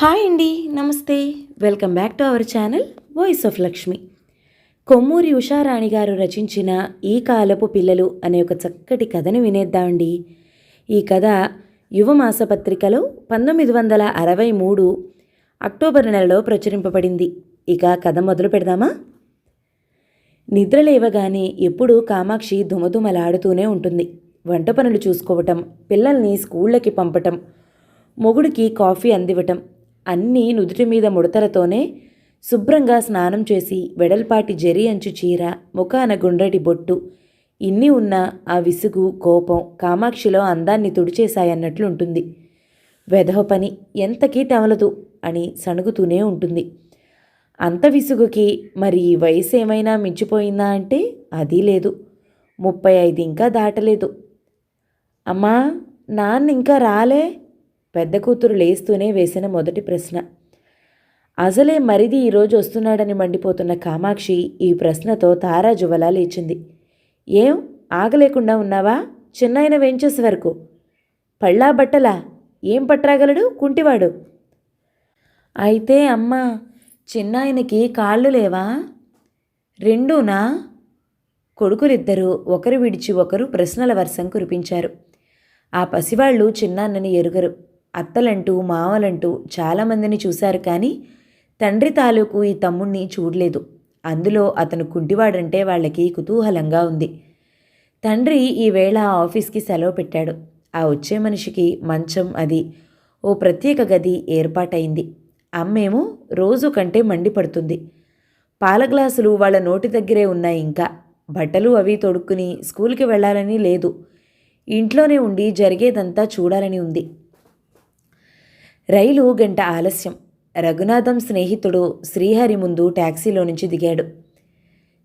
Hi అండి, నమస్తే. Welcome back to our channel voice of Lakshmi. Kommuri Usharani గారు రచించిన ఈ కాలపు పిల్లలు అనే ఒక చక్కటి కథను వినేద్దామండి. ఈ కథ యువ మాసపత్రికలో 1963 అక్టోబర్ నెలలో ప్రచురింపబడింది. ఇక కథ మొదలు పెడదామా? నిద్రలేవగానే ఎప్పుడూ కామాక్షి దుమదుమలాడుతూనే ఉంటుంది. వంట పనులు చూసుకోవటం, పిల్లల్ని స్కూళ్ళకి పంపటం, మొగుడికి కాఫీ అందివ్వటం, అన్నీ నుదుటి మీద ముడతలతోనే శుభ్రంగా స్నానం చేసి వెడల్పాటి జరి అంచు చీర, ముఖాన గుండ్రటి బొట్టు, ఇన్ని ఉన్న ఆ విసుగు, కోపం కామాక్షిలో అందాన్ని తుడిచేశాయన్నట్లుంటుంది. వెధవ పని, ఎంతకీ తెవలదు అని సణుగుతూనే ఉంటుంది. అంత విసుగుకి మరి వయసు ఏమైనా మించిపోయిందా అంటే అదీ లేదు. 35 ఇంకా దాటలేదు. అమ్మా, నాన్న ఇంకా రాలే? పెద్ద కూతురు లేస్తూనే వేసిన మొదటి ప్రశ్న. అసలే మరిది ఈరోజు వస్తున్నాడని మండిపోతున్న కామాక్షి ఈ ప్రశ్నతో తారాజువలా లేచింది. ఏం ఆగలేకుండా ఉన్నావా? చిన్నాయన వెంచేసే వరకు పళ్ళా బట్టలా? ఏం పట్రాగలడు కుంటివాడు? అయితే అమ్మా, చిన్నాయనకి కాళ్ళు లేవా? రెండూనా? కొడుకులిద్దరూ ఒకరు విడిచి ఒకరు ప్రశ్నల వర్షం కురిపించారు. ఆ పసివాళ్ళు చిన్నాన్నని ఎరుగరు. అత్తలంటూ మామలంటూ చాలామందిని చూశారు, కానీ తండ్రి తాలూకు ఈ తమ్ముణ్ణి చూడలేదు. అందులో అతను కుంటివాడంటే వాళ్ళకి కుతూహలంగా ఉంది. తండ్రి ఈవేళ ఆఫీస్కి సెలవు పెట్టాడు. ఆ వచ్చే మనిషికి మంచం, అది ఓ ప్రత్యేక గది ఏర్పాటైంది. అమ్మేమో రోజు కంటే మండిపడుతుంది. పాల గ్లాసులు వాళ్ళ నోటి దగ్గరే ఉన్నాయి. ఇంకా బట్టలు అవి తొడుక్కుని స్కూల్కి వెళ్ళాలని లేదు. ఇంట్లోనే ఉండి జరిగేదంతా చూడాలని ఉంది. రైలు గంట ఆలస్యం. రఘునాథం స్నేహితుడు శ్రీహరి ముందు ట్యాక్సీలో నుంచి దిగాడు.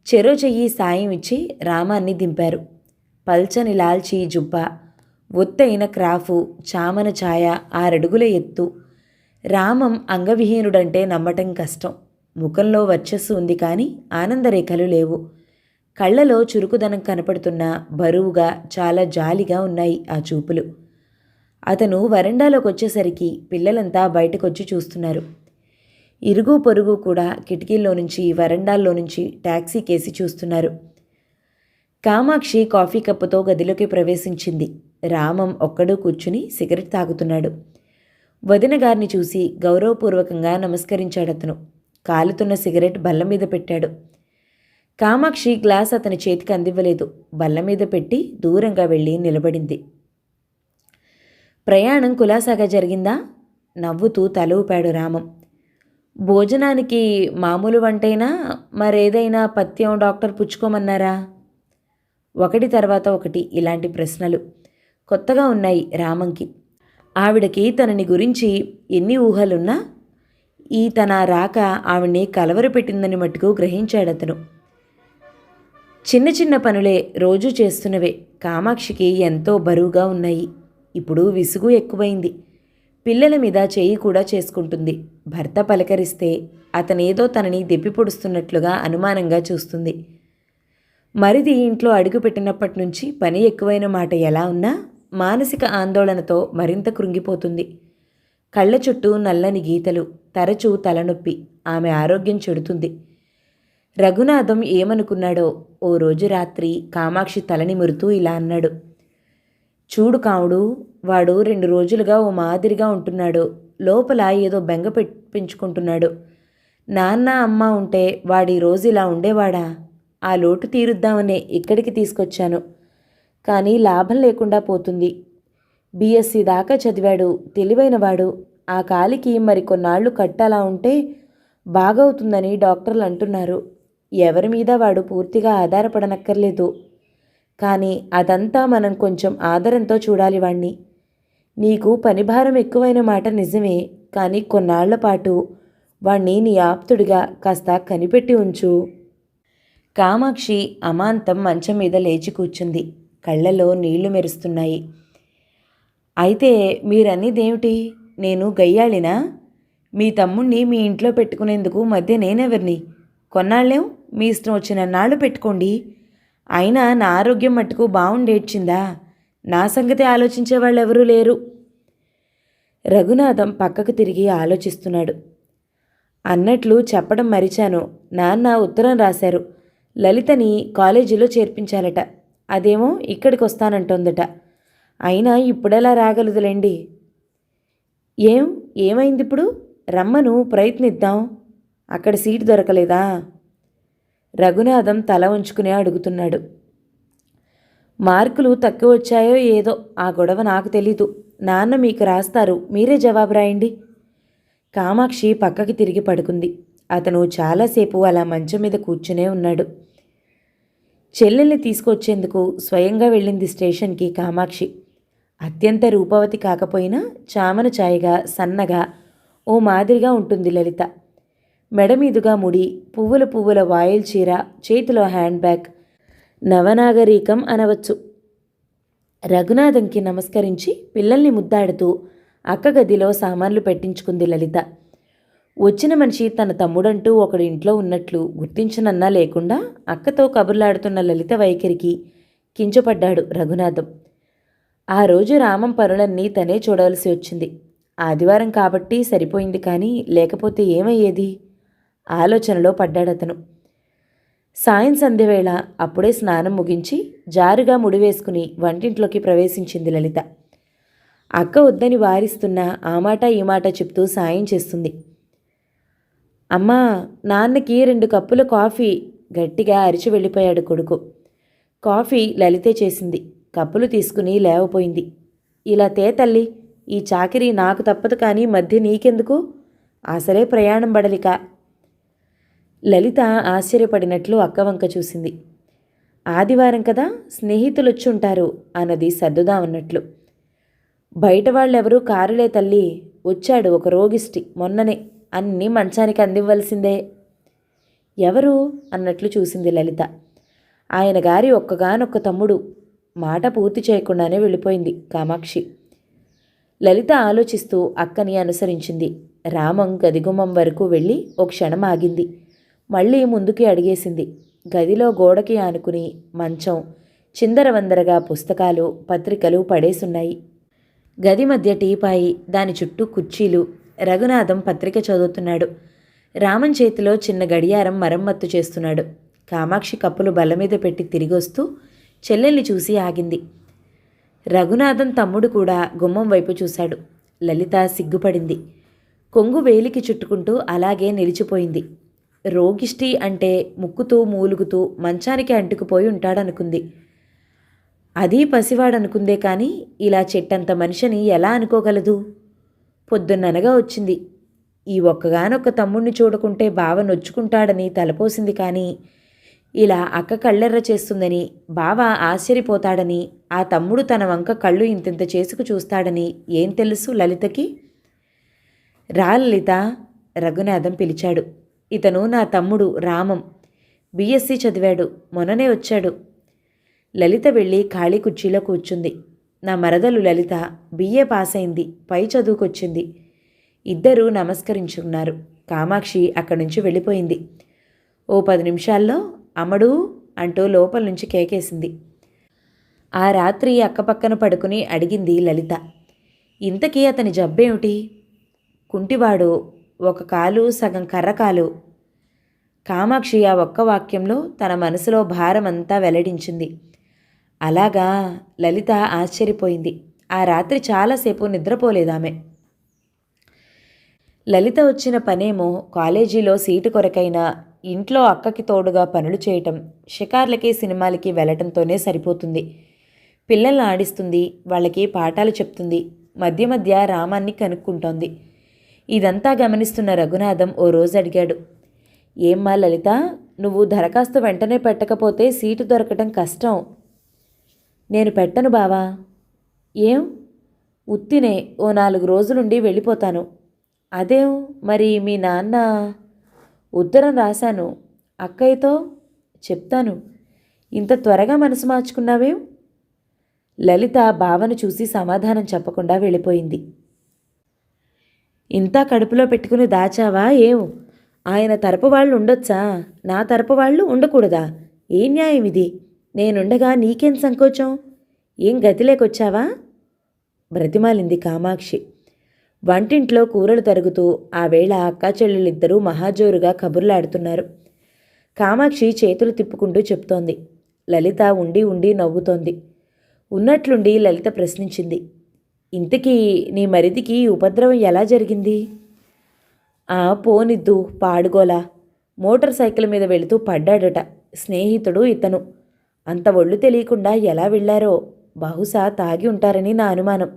చెరో చెయ్యి సాయం ఇచ్చి రామాన్ని దింపారు. పల్చని లాల్చీ జుబ్బా, ఒత్తైన క్రాఫు, చామన ఛాయ, 6 అడుగుల ఎత్తు. రామం అంగవిహీనుడంటే నమ్మటం కష్టం. ముఖంలో వర్చస్సు ఉంది, కానీ ఆనందరేఖలు లేవు. కళ్ళలో చురుకుదనం కనపడుతున్నా బరువుగా, చాలా జాలిగా ఉన్నాయి ఆ చూపులు. అతను వరండాలోకి వచ్చేసరికి పిల్లలంతా బయటకొచ్చి చూస్తున్నారు. ఇరుగు పొరుగు కూడా కిటికీల్లో నుంచి, వరండాల్లో నుంచి ట్యాక్సీ కేసి చూస్తున్నారు. కామాక్షి కాఫీ కప్పుతో గదిలోకి ప్రవేశించింది. రామం ఒక్కడూ కూర్చుని సిగరెట్ తాగుతున్నాడు. వదిన గారిని చూసి గౌరవపూర్వకంగా నమస్కరించాడతను. కాలుతున్న సిగరెట్ బల్ల మీద పెట్టాడు. కామాక్షి గ్లాస్ అతని చేతికి అందివ్వలేదు. బల్ల మీద పెట్టి దూరంగా వెళ్ళి నిలబడింది. ప్రయాణం కులాసాగా జరిగిందా? నవ్వుతూ తల ఊపాడు రామం. భోజనానికి మామూలు వంటైనా మరేదైనా పథ్యం డాక్టర్ పుచ్చుకోమన్నారా? ఒకటి తర్వాత ఒకటి ఇలాంటి ప్రశ్నలు కొత్తగా ఉన్నాయి రామంకి. ఆవిడకి తనని గురించి ఎన్ని ఊహలున్నా ఈ తన రాక ఆవిడ్ని కలవరపెట్టిందని మట్టుకు గ్రహించాడతను. చిన్న చిన్న పనులే రోజూ చేస్తున్నవే కామాక్షికి ఎంతో బరువుగా ఉన్నాయి. ఇప్పుడు విసుగు ఎక్కువైంది. పిల్లల మీద చేయి కూడా చేసుకుంటుంది. భర్త పలకరిస్తే అతనేదో తనని దెప్పిపొడుస్తున్నట్లుగా అనుమానంగా చూస్తుంది. మరిది ఇంట్లో అడుగుపెట్టినప్పటి నుంచి పని ఎక్కువైన మాట ఎలా ఉన్నా మానసిక ఆందోళనతో మరింత కృంగిపోతుంది. కళ్ళ చుట్టూ నల్లని గీతలు, తరచూ తలనొప్పి. ఆమె ఆరోగ్యం చెడుతుంది. రఘునాథం ఏమనుకున్నాడో ఓ రోజు రాత్రి కామాక్షి తలనిమురుతూ ఇలా అన్నాడు. చూడు కావుడు, వాడు 2 రోజులుగా ఓ మాదిరిగా ఉంటున్నాడు. లోపల ఏదో బెంగ పెంచుకుంటున్నాడు. నాన్న అమ్మ ఉంటే వాడి రోజు ఇలా ఉండేవాడా? ఆ లోటు తీరుద్దామనే ఇక్కడికి తీసుకొచ్చాను, కానీ లాభం లేకుండా పోతుంది. బీఎస్సీ దాకా చదివాడు, తెలివైనవాడు. ఆ కాలికి మరి కొన్నాళ్ళు కట్టలా ఉంటే బాగవుతుందని డాక్టర్లు అంటున్నారు. ఎవరి మీద వాడు పూర్తిగా ఆధారపడనక్కర్లేదు, కానీ అదంతా మనం కొంచెం ఆదరంతో చూడాలి వాణ్ణి. నీకు పనిభారం ఎక్కువైన మాట నిజమే, కానీ కొన్నాళ్ల పాటు వాణ్ణి నీ ఆప్తుడిగా కాస్త కనిపెట్టి ఉంచు. కామాక్షి అమాంతం మంచం మీద లేచి కూర్చుంది. కళ్ళలో నీళ్లు మెరుస్తున్నాయి. అయితే మీరన్నదేమిటి? నేను గయ్యాళినా? మీ తమ్ముణ్ణి మీ ఇంట్లో పెట్టుకునేందుకు మధ్య నేనెవరిని? కొన్నాళ్ళేం మీ ఇష్టం వచ్చిన నాళ్ళు పెట్టుకోండి. అయినా నా ఆరోగ్యం మట్టుకు బాగుండేడ్చిందా? నా సంగతి ఆలోచించే వాళ్ళెవరూ లేరు. రఘునాథం పక్కకు తిరిగి ఆలోచిస్తున్నాడు. అన్నట్లు చెప్పడం మరిచాను. నాన్న ఉత్తరం రాశారు. లలితని కాలేజీలో చేర్పించాలట. అదేమో ఇక్కడికి వస్తానంటోందట. అయినా ఇప్పుడెలా రాగలదులేండి. ఏమైందిప్పుడు? రమ్మను, ప్రయత్నిద్దాం. అక్కడ సీటు దొరకలేదా? రఘునాథం తల ఉంచుకునే అడుగుతున్నాడు. మార్కులు తక్కువ వచ్చాయో ఏదో, ఆ గొడవ నాకు తెలీదు. నాన్న మీకు రాస్తారు, మీరే జవాబు రాయండి. కామాక్షి పక్కకి తిరిగి పడుకుంది. అతను చాలాసేపు అలా మంచం మీద కూర్చునే ఉన్నాడు. చెల్లెల్ని తీసుకొచ్చేందుకు స్వయంగా వెళ్ళింది స్టేషన్కి కామాక్షి. అత్యంత రూపవతి కాకపోయినా చామన ఛాయగా, సన్నగా, ఓ మాదిరిగా ఉంటుంది లలిత. మెడమీదుగా ముడి, పువ్వుల పువ్వుల వాయిల్ చీర, చేతిలో హ్యాండ్ బ్యాగ్, నవనాగరీకం అనవచ్చు. రఘునాథంకి నమస్కరించి పిల్లల్ని ముద్దాడుతూ అక్క గదిలో సామాన్లు పెట్టించుకుంది లలిత. వచ్చిన మనిషి తన తమ్ముడంటూ ఒకడు ఇంట్లో ఉన్నట్లు గుర్తించనన్నా లేకుండా అక్కతో కబుర్లాడుతున్న లలిత వైఖరికి కించపడ్డాడు రఘునాథం. ఆ రోజు రామం పనులన్నీ తనే చూడవలసి వచ్చింది. ఆదివారం కాబట్టి సరిపోయింది, కానీ లేకపోతే ఏమయ్యేది? ఆలోచనలో పడ్డాడతను. సాయం సంధ్యవేళ అప్పుడే స్నానం ముగించి జారుగా ముడివేసుకుని వంటింట్లోకి ప్రవేశించింది లలిత. అక్క వద్దని వారిస్తున్నా ఆ మాట ఈ మాట చెప్తూ సాయం చేస్తుంది. అమ్మా, నాన్నకి 2 కప్పుల కాఫీ, గట్టిగా అరిచి వెళ్ళిపోయాడు కొడుకు. కాఫీ లలితే చేసింది. కప్పులు తీసుకుని లేవపోయింది. ఇలా తల్లి, ఈ చాకిరీ నాకు తప్పదు, కానీ మధ్య నీకెందుకు? అసలే ప్రయాణం బడలిక. లలిత ఆశ్చర్యపడినట్లు అక్కవంక చూసింది. ఆదివారం కదా, స్నేహితులొచ్చుంటారు అన్నది సర్దుదామన్నట్లు. బయట వాళ్ళెవరూ కారులే తల్లి, వచ్చాడు ఒక రోగిష్టి, మొన్ననే. అన్నీ మంచానికి అందివ్వలసిందే. ఎవరు అన్నట్లు చూసింది లలిత. ఆయన గారి ఒక్కగానొక్క తమ్ముడు. మాట పూర్తి చేయకుండానే వెళ్ళిపోయింది కామాక్షి. లలిత ఆలోచిస్తూ అక్కని అనుసరించింది. రామం గదిగుమ్మం వరకు వెళ్ళి ఒక క్షణం ఆగింది. మళ్ళీ ముందుకి అడిగేసింది. గదిలో గోడకి ఆనుకుని మంచం, చిందరవందరగా పుస్తకాలు, పత్రికలు పడేసున్నాయి. గది మధ్య టీపాయి, దాని చుట్టూ కుర్చీలు. రఘునాథం పత్రిక చదువుతున్నాడు. రామన్ చేతిలో చిన్న గడియారం మరమ్మత్తు చేస్తున్నాడు. కామాక్షి కప్పులు బల్ల మీద పెట్టి తిరిగొస్తూ చెల్లెల్ని చూసి ఆగింది. రఘునాథం తమ్ముడు కూడా గుమ్మం వైపు చూశాడు. లలిత సిగ్గుపడింది. కొంగు వేలికి చుట్టుకుంటూ అలాగే నిలిచిపోయింది. రోగిష్టి అంటే ముక్కుతూ మూలుగుతూ మంచానికి అంటుకుపోయి ఉంటాడనుకుంది. అది పసివాడనుకుందే కానీ ఇలా చెట్టంత మనిషిని ఎలా అనుకోగలదు? పొద్దున్ననగా వచ్చింది. ఈ ఒక్కగానొక్క తమ్ముణ్ణి చూడకుంటే బావ నొచ్చుకుంటాడని తలపోసింది, కానీ ఇలా అక్క కళ్ళెర్ర చేస్తుందని, బావ ఆశ్చర్యపోతాడని, ఆ తమ్ముడు తన వంక కళ్ళు ఇంతింత చేసుకు చూస్తాడని ఏం తెలుసు లలితకి? రా లలిత, రఘునాథం పిలిచాడు. ఇతను నా తమ్ముడు రామం, బీఎస్సీ చదివాడు, మొన్ననే వచ్చాడు. లలిత వెళ్ళి ఖాళీ కుర్చీలో కూర్చుంది. నా మరదలు లలిత బిఏ పాస్ అయింది, పై చదువుకొచ్చింది. ఇద్దరూ నమస్కరించుకున్నారు. కామాక్షి అక్కడి నుంచి వెళ్ళిపోయింది. ఓ 10 నిమిషాల్లో అమ్మడు అంటూ లోపల నుంచి కేకేసింది. ఆ రాత్రి అక్కపక్కన పడుకుని అడిగింది లలిత. ఇంతకీ అతని జబ్బేమిటి? కుంటివాడు, ఒక కాలు సగం కర్రకాలు. కామాక్షి ఆ ఒక్క వాక్యంలో తన మనసులో భారమంతా వెల్లడించింది. అలాగా, లలిత ఆశ్చర్యపోయింది. ఆ రాత్రి చాలాసేపు నిద్రపోలేదామె. లలిత వచ్చిన పనేమో కాలేజీలో సీటు కొరకైనా ఇంట్లో అక్కకి తోడుగా పనులు చేయటం, షికార్లకి సినిమాలకి వెళ్ళటంతోనే సరిపోతుంది. పిల్లల్ని ఆడిస్తుంది, వాళ్ళకి పాఠాలు చెప్తుంది, మధ్య మధ్య రామాన్ని కనుక్కుంటోంది. ఇదంతా గమనిస్తున్న రఘునాథం ఓ రోజు అడిగాడు. ఏమ్మా లలిత, నువ్వు దరఖాస్తు వెంటనే పెట్టకపోతే సీటు దొరకటం కష్టం. నేను పెట్టను బావా. ఏం? ఉత్తినే ఓ 4 రోజులుండి వెళ్ళిపోతాను. అదేం మరి? మీ నాన్న? ఉత్తరం రాశాను అక్కయ్యతో, చెప్తాను. ఇంత త్వరగా మనసు మార్చుకున్నావేం? లలిత బావను చూసి సమాధానం చెప్పకుండా వెళ్ళిపోయింది. ఇంతా కడుపులో పెట్టుకుని దాచావా ఏం? ఆయన తరపు వాళ్ళు ఉండొచ్చా, నా తరపు వాళ్ళు ఉండకూడదా? ఏం న్యాయం ఇది? నేనుండగా నీకేం సంకోచం? ఏం గతిలేకొచ్చావా? బ్రతిమాలింది కామాక్షి. వంటింట్లో కూరలు తరుగుతూ ఆ వేళ అక్కా చెల్లెలిద్దరూ మహాజోరుగా కబుర్లాడుతున్నారు. కామాక్షి చేతులు తిప్పుకుంటూ చెప్తోంది. లలిత ఉండి ఉండి నవ్వుతోంది. ఉన్నట్లుండి లలిత ప్రశ్నించింది. ఇంతకీ నీ మరిదికి ఉపద్రవం ఎలా జరిగింది? పోనిద్దు పాడుగోలా. మోటార్ సైకిల్ మీద వెళుతూ పడ్డాడట. స్నేహితుడు ఇతను. అంత ఒళ్ళు తెలియకుండా ఎలా వెళ్లారో. బహుశా తాగి ఉంటారని నా అనుమానం.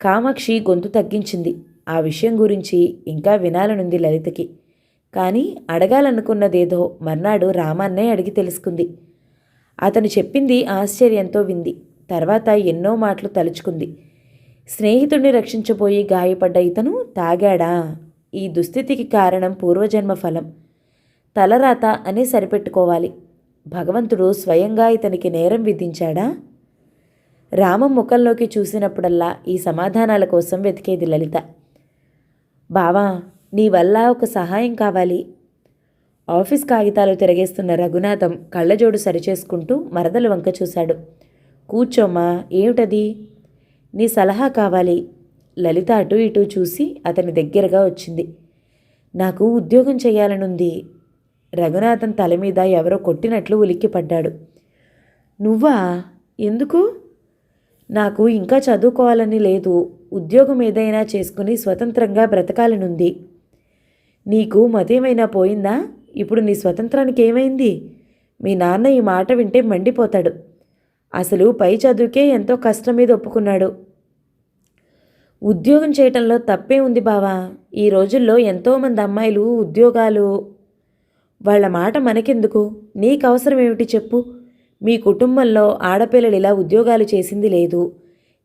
కామాక్షి గొంతు తగ్గించింది. ఆ విషయం గురించి ఇంకా వినాలనుంది లలితకి. కానీ అడగాలనుకున్నదేదో మర్నాడు రామాన్నే అడిగి తెలుసుకుంది. అతను చెప్పింది ఆశ్చర్యంతో వింది. తర్వాత ఎన్నో మాటలు తలుచుకుంది. స్నేహితుడిని రక్షించబోయి గాయపడ్డ ఇతను తాగాడా? ఈ దుస్థితికి కారణం పూర్వజన్మ ఫలం, తలరాత అని సరిపెట్టుకోవాలి. భగవంతుడు స్వయంగా ఇతనికి నేరం విధించాడా? రామం ముఖంలోకి చూసినప్పుడల్లా ఈ సమాధానాల కోసం వెతికేది లలిత. బావా, నీ వల్ల ఒక సహాయం కావాలి. ఆఫీస్ కాగితాలు తిరగేస్తున్న రఘునాథం కళ్ళజోడు సరిచేసుకుంటూ మరదలు వంక చూశాడు. కూర్చోమ్మా, ఏమిటది? నీ సలహా కావాలి. లలిత అటు ఇటు చూసి అతని దగ్గరగా వచ్చింది. నాకు ఉద్యోగం చేయాలనుంది. రఘునాథన్ తల మీద ఎవరో కొట్టినట్లు ఉలిక్కిపడ్డాడు. నువ్వా? ఎందుకు? నాకు ఇంకా చదువుకోవాలని లేదు. ఉద్యోగం ఏదైనా చేసుకుని స్వతంత్రంగా బ్రతకాలనుంది. నీకు మతేమైనా పోయిందా? ఇప్పుడు నీ స్వతంత్రానికి ఏమైంది? మీ నాన్న ఈ మాట వింటే మండిపోతాడు. అసలు పై చదువుకే ఎంతో కష్టం మీద ఒప్పుకున్నాడు. ఉద్యోగం చేయటంలో తప్పే ఉంది బావా. ఈ రోజుల్లో ఎంతోమంది అమ్మాయిలు ఉద్యోగాలు. వాళ్ళ మాట మనకెందుకు? నీకు అవసరం ఏమిటి చెప్పు? మీ కుటుంబంలో ఆడపిల్లలు ఇలా ఉద్యోగాలు చేసింది లేదు.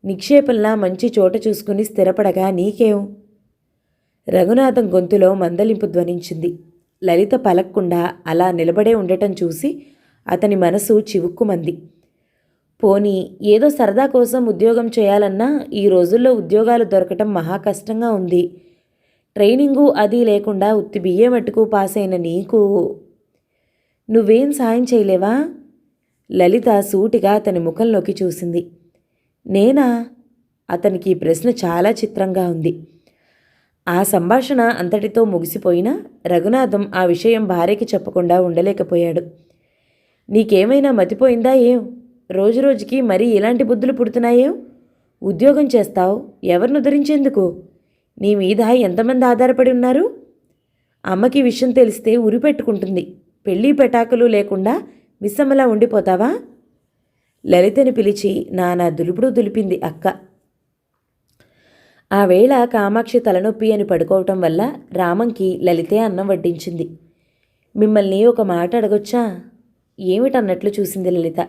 నిక్షేపంలా మంచి చోట చూసుకుని స్థిరపడగా నీకేం? రఘునాథం గొంతులో మందలింపు ధ్వనించింది. లలిత పలక్కుండా అలా నిలబడే ఉండటం చూసి అతని మనసు చివుక్కుమంది. పోనీ ఏదో సరదా కోసం ఉద్యోగం చేయాలన్నా ఈ రోజుల్లో ఉద్యోగాలు దొరకటం మహా కష్టంగా ఉంది. ట్రైనింగు అది లేకుండా ఉత్తి బిఏ మట్టుకు పాస్ అయిన నీకు నువ్వేం సాయం చేయలేవా? లలిత సూటిగా అతని ముఖంలోకి చూసింది. నేనా? అతనికి ఈ ప్రశ్న చాలా చిత్రంగా ఉంది. ఆ సంభాషణ అంతటితో ముగిసిపోయినా రఘునాథం ఆ విషయం భార్యకి చెప్పకుండా ఉండలేకపోయాడు. నీకేమైనా మతిపోయిందా ఏం? రోజురోజుకి మరీ ఇలాంటి బుద్ధులు పుడుతున్నాయేం? ఉద్యోగం చేస్తావు, ఎవరిని ఉద్ధరించేందుకు? నీ మీద ఎంతమంది ఆధారపడి ఉన్నారు? అమ్మకి విషయం తెలిస్తే ఉరిపెట్టుకుంటుంది. పెళ్ళి పెటాకులు లేకుండా మిస్సమ్మలా ఉండిపోతావా? లలితని పిలిచి నానా దులుపుడు దులిపింది అక్క. ఆ వేళ కామాక్షి తలనొప్పి అని పడుకోవటం వల్ల రామంకి లలితే అన్నం వడ్డించింది. మిమ్మల్ని ఒక మాట అడగొచ్చా? ఏమిటన్నట్లు చూసింది లలిత.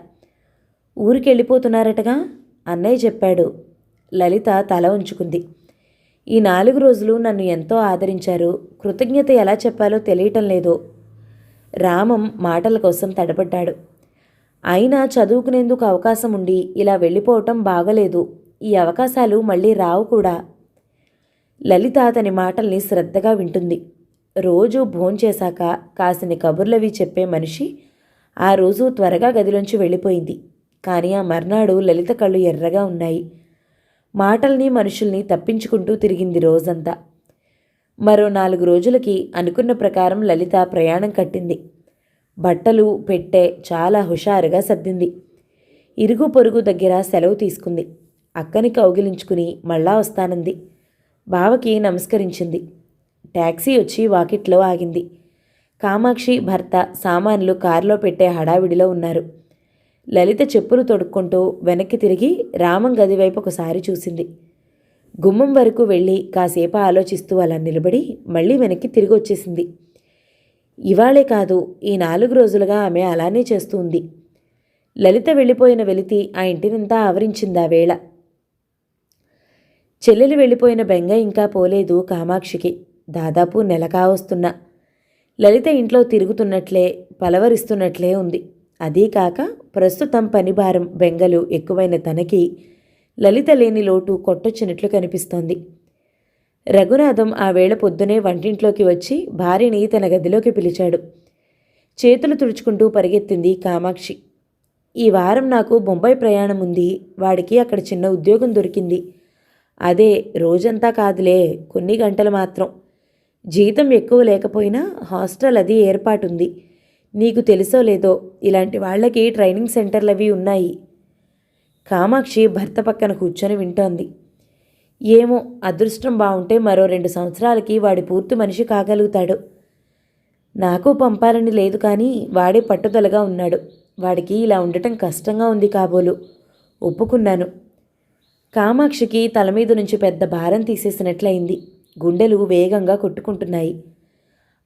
ఊరికెళ్ళిపోతున్నారటగా అన్నయ్య చెప్పాడు. లలిత తల ఉంచుకుంది. ఈ 4 రోజులు నన్ను ఎంతో ఆదరించారు. కృతజ్ఞత ఎలా చెప్పాలో తెలియటం లేదు. రామం మాటల కోసం తడబడ్డాడు. అయినా చదువుకునేందుకు అవకాశం ఉండి ఇలా వెళ్ళిపోవటం బాగలేదు. ఈ అవకాశాలు మళ్ళీ రావు కూడా. లలిత అతని మాటల్ని శ్రద్ధగా వింటుంది. రోజు భోంచేశాక కాసిని కబుర్లవి చెప్పే మనిషి ఆ రోజు త్వరగా గదిలోంచి వెళ్ళిపోయింది. కానీ ఆ మర్నాడు లలిత కళ్ళు ఎర్రగా ఉన్నాయి. మాటల్ని మనుషుల్ని తప్పించుకుంటూ తిరిగింది రోజంతా. మరో 4 రోజులకి అనుకున్న ప్రకారం లలిత ప్రయాణం కట్టింది. బట్టలు పెట్టె చాలా హుషారుగా సర్దింది. ఇరుగు పొరుగు దగ్గర సెలవు తీసుకుంది. అక్కని కౌగిలించుకుని మళ్ళా వస్తానంది. బావకి నమస్కరించింది. ట్యాక్సీ వచ్చి వాకిట్లో ఆగింది. కామాక్షి భర్త సామాన్లు కారులో పెట్టే హడావిడిలో ఉన్నారు. లలిత చెప్పులు తొడుక్కుంటూ వెనక్కి తిరిగి రామం గదివైపు ఒకసారి చూసింది. గుమ్మం వరకు వెళ్ళి కాసేపు ఆలోచిస్తూ అలా నిలబడి మళ్ళీ వెనక్కి తిరిగి వచ్చేసింది. ఇవాళే కాదు, ఈ 4 రోజులుగా ఆమె అలానే చేస్తూ ఉంది. లలిత వెళ్ళిపోయిన వెలితి ఆ ఇంటినంతా ఆవరించింది. ఆ వేళ చెల్లెలు వెళ్ళిపోయిన బెంగ ఇంకా పోలేదు కామాక్షికి. దాదాపు నెల కావస్తున్నా లలిత ఇంట్లో తిరుగుతున్నట్లే పలవరిస్తున్నట్లే ఉంది. అదీకాక ప్రస్తుతం పనిభారం బెంగలు ఎక్కువైన తనకి లలిత లేని లోటు కొట్టొచ్చినట్లు కనిపిస్తోంది. రఘునాథం ఆ వేళ పొద్దునే వంటింట్లోకి వచ్చి భార్యని తన గదిలోకి పిలిచాడు. చేతులు తుడుచుకుంటూ పరిగెత్తింది కామాక్షి. ఈ వారం నాకు బొంబాయి ప్రయాణం ఉంది. వాడికి అక్కడ చిన్న ఉద్యోగం దొరికింది. అదే రోజంతా కాదులే, కొన్ని గంటలు మాత్రం. జీతం ఎక్కువ లేకపోయినా హాస్టల్ అది ఏర్పాటుంది. నీకు తెలుసో లేదో ఇలాంటి వాళ్ళకి ట్రైనింగ్ సెంటర్లు అవి ఉన్నాయి. కామాక్షి భర్త పక్కన కూర్చొని వింటోంది. ఏమో, అదృష్టం బాగుంటే మరో 2 సంవత్సరాలకి వాడి పూర్తి మనిషి కాగలుగుతాడు. నాకు పంపాలని లేదు, కానీ వాడే పట్టుదలగా ఉన్నాడు. వాడికి ఇలా ఉండటం కష్టంగా ఉంది కాబోలు. ఒప్పుకున్నాను. కామాక్షికి తల మీద నుంచి పెద్ద భారం తీసేసినట్లయింది. గుండెలు వేగంగా కొట్టుకుంటున్నాయి.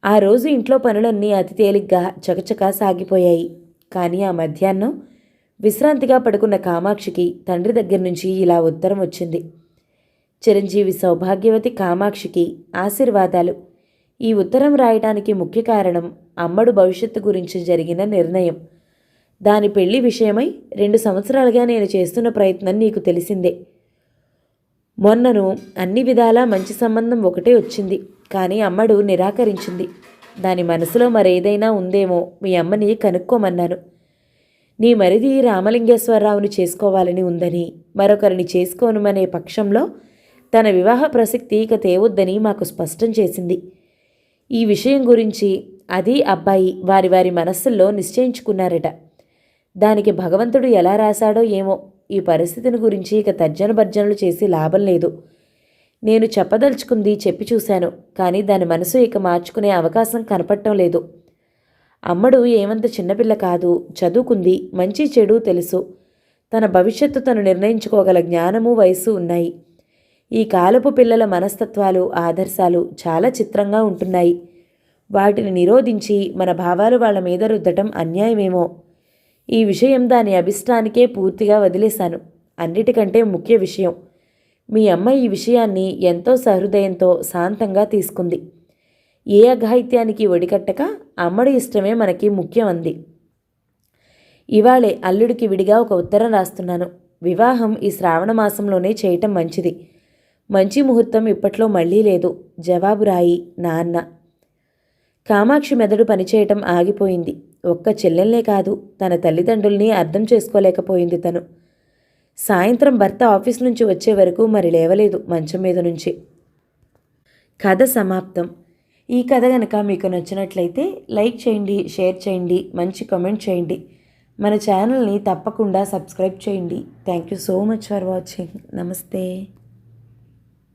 ఆ రోజు ఇంట్లో పనులన్నీ అతి తేలిగ్గా చకచకా సాగిపోయాయి. కానీ ఆ మధ్యాహ్నం విశ్రాంతిగా పడుకున్న కామాక్షికి తండ్రి దగ్గర నుంచి ఇలా ఉత్తరం వచ్చింది. చిరంజీవి సౌభాగ్యవతి కామాక్షికి ఆశీర్వాదాలు. ఈ ఉత్తరం రాయటానికి ముఖ్య కారణం అమ్మడు భవిష్యత్తు గురించి జరిగిన నిర్ణయం. దాని పెళ్లి విషయమై 2 సంవత్సరాలుగా నేను చేస్తున్న ప్రయత్నం నీకు తెలిసిందే. మొన్నను అన్ని విధాలా మంచి సంబంధం ఒకటే వచ్చింది, కానీ అమ్మడు నిరాకరించింది. దాని మనసులో మరేదైనా ఉందేమో మీ అమ్మని కనుక్కోమన్నాను. నీ మరిది రామలింగేశ్వరరావుని చేసుకోవాలని ఉందని, మరొకరిని చేసుకోనుమనే పక్షంలో తన వివాహ ప్రసక్తి ఇక తేవొద్దని మాకు స్పష్టం చేసింది. ఈ విషయం గురించి అది అబ్బాయి వారి వారి మనస్సుల్లో నిశ్చయించుకున్నారట. దానికి భగవంతుడు ఎలా రాశాడో ఏమో. ఈ పరిస్థితిని గురించి ఇక తర్జన భర్జనలు చేసి లాభం లేదు. నేను చెప్పదలుచుకుంది చెప్పి చూశాను, కానీ దాని మనసు ఇక మార్చుకునే అవకాశం కనపడటం లేదు. అమ్మడు ఏమంత చిన్నపిల్ల కాదు, చదువుకుంది, మంచి చెడు తెలుసు. తన భవిష్యత్తు తను నిర్ణయించుకోగల జ్ఞానము వయస్సు ఉన్నాయి. ఈ కాలపు పిల్లల మనస్తత్వాలు ఆదర్శాలు చాలా చిత్రంగా ఉంటున్నాయి. వాటిని నిరోధించి మన భావాలు వాళ్ళ మీద రుద్దటం అన్యాయమేమో. ఈ విషయం దాని అభిష్టానికే పూర్తిగా వదిలేశాను. అన్నిటికంటే ముఖ్య విషయం, మీ అమ్మ ఈ విషయాన్ని ఎంతో సహృదయంతో శాంతంగా తీసుకుంది. ఏ అఘాయిత్యానికి ఒడికట్టక అమ్మడి ఇష్టమే మనకి ముఖ్యం అంది. ఇవాళే అల్లుడికి విడిగా ఒక ఉత్తరం రాస్తున్నాను. వివాహం ఈ శ్రావణ మాసంలోనే చేయటం మంచిది. మంచి ముహూర్తం ఇప్పట్లో మళ్ళీ లేదు. జవాబు రాయి, నాన్న. కామాక్షి మెదడు పనిచేయటం ఆగిపోయింది. ఒక్క చెల్లెల్నే కాదు, తన తల్లిదండ్రుల్ని అర్థం చేసుకోలేకపోయింది తను. సాయంత్రం భర్త ఆఫీస్ నుంచి వచ్చే వరకు మరి లేవలేదు మంచం మీద నుంచి. కథ సమాప్తం. ఈ కథ కనుక మీకు నచ్చినట్లయితే లైక్ చేయండి, షేర్ చేయండి, మంచి కామెంట్ చేయండి. మన ఛానల్ని తప్పకుండా సబ్స్క్రైబ్ చేయండి. Thank you so much for watching. నమస్తే.